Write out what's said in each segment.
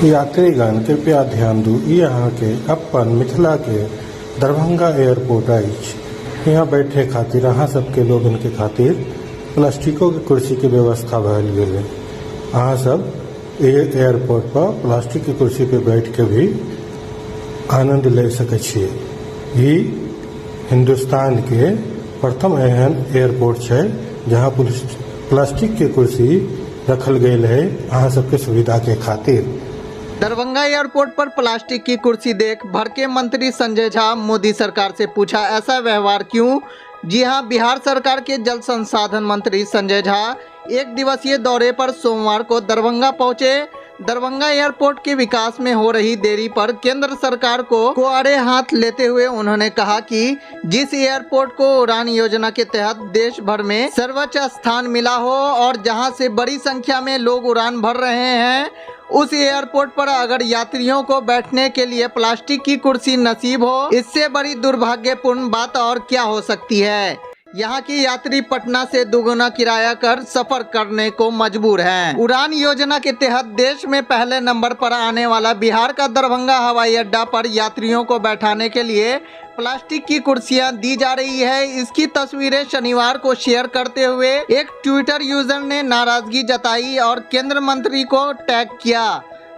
यात्रीगण कृपया ध्यान दू ई अहाँ के अपन मिथिला के दरभंगा एयरपोर्ट अछि। यहाँ बैठे खातिर अहाँ सबके लोगन के खातिर प्लास्टिको के कुर्सी के व्यवस्था भल गेल। अहाँ सब एयरपोर्ट पर प्लास्टिक के कुर्सी पे बैठ के भी आनंद ले सके छिए। ई हिंदुस्तान के प्रथम एहन एयरपोर्ट है जहाँ प्लास्टिक के कुर्सी रखल गई है अहाँ सबके सुविधा के खातिर। दरभंगा एयरपोर्ट पर प्लास्टिक की कुर्सी देख भड़के मंत्री संजय झा मोदी सरकार से पूछा ऐसा व्यवहार क्यों। जी हां, बिहार सरकार के जल संसाधन मंत्री संजय झा एक दिवसीय दौरे पर सोमवार को दरभंगा पहुंचे। दरभंगा एयरपोर्ट के विकास में हो रही देरी पर केंद्र सरकार को आड़े हाथ लेते हुए उन्होंने कहा कि जिस एयरपोर्ट को उड़ान योजना के तहत देश भर में सर्वोच्च स्थान मिला हो और जहां से बड़ी संख्या में लोग उड़ान भर रहे हैं, उस एयरपोर्ट पर अगर यात्रियों को बैठने के लिए प्लास्टिक की कुर्सी नसीब हो, इससे बड़ी दुर्भाग्यपूर्ण बात और क्या हो सकती है। यहाँ की यात्री पटना से दुगुना किराया कर सफर करने को मजबूर हैं। उड़ान योजना के तहत देश में पहले नंबर पर आने वाला बिहार का दरभंगा हवाई अड्डा पर यात्रियों को बैठाने के लिए प्लास्टिक की कुर्सियां दी जा रही है। इसकी तस्वीरें शनिवार को शेयर करते हुए एक ट्विटर यूजर ने नाराजगी जताई और केंद्र मंत्री को टैग किया।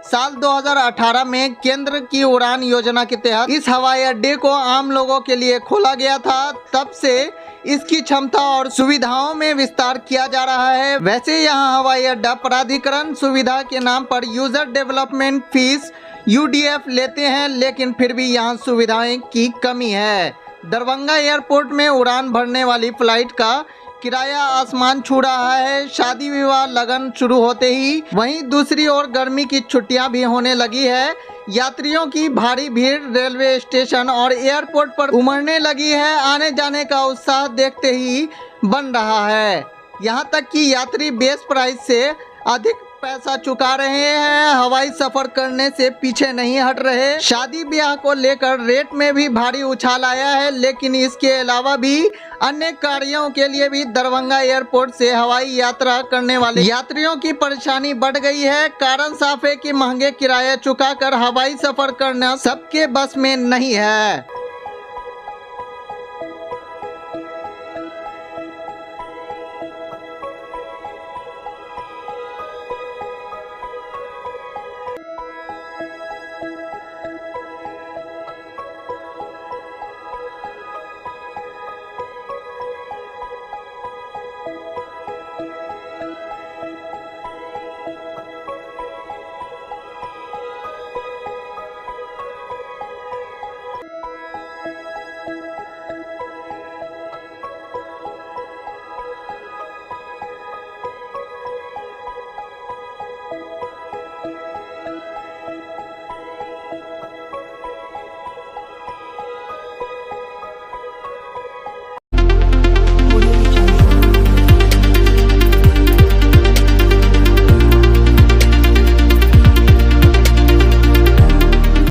साल 2018 में केंद्र की उड़ान योजना के तहत इस हवाई अड्डे को आम लोगों के लिए खोला गया था। तब से इसकी क्षमता और सुविधाओं में विस्तार किया जा रहा है। वैसे यहाँ हवाई अड्डा प्राधिकरण सुविधा के नाम पर यूजर डेवलपमेंट फीस UDF लेते हैं, लेकिन फिर भी यहाँ सुविधाएं की कमी है। दरभंगा एयरपोर्ट में उड़ान भरने वाली फ्लाइट का किराया आसमान छू रहा है। शादी विवाह लगन शुरू होते ही वहीं दूसरी ओर गर्मी की छुट्टियां भी होने लगी है। यात्रियों की भारी भीड़ रेलवे स्टेशन और एयरपोर्ट पर उमड़ने लगी है। आने जाने का उत्साह देखते ही बन रहा है। यहां तक कि यात्री बेस प्राइस से अधिक पैसा चुका रहे हैं, हवाई सफर करने से पीछे नहीं हट रहे। शादी ब्याह को लेकर रेट में भी भारी उछाल आया है, लेकिन इसके अलावा भी अन्य कार्यों के लिए भी दरभंगा एयरपोर्ट से हवाई यात्रा करने वाले यात्रियों की परेशानी बढ़ गई है। कारण साफ है कि महंगे किराया चुकाकर हवाई सफर करना सबके बस में नहीं है।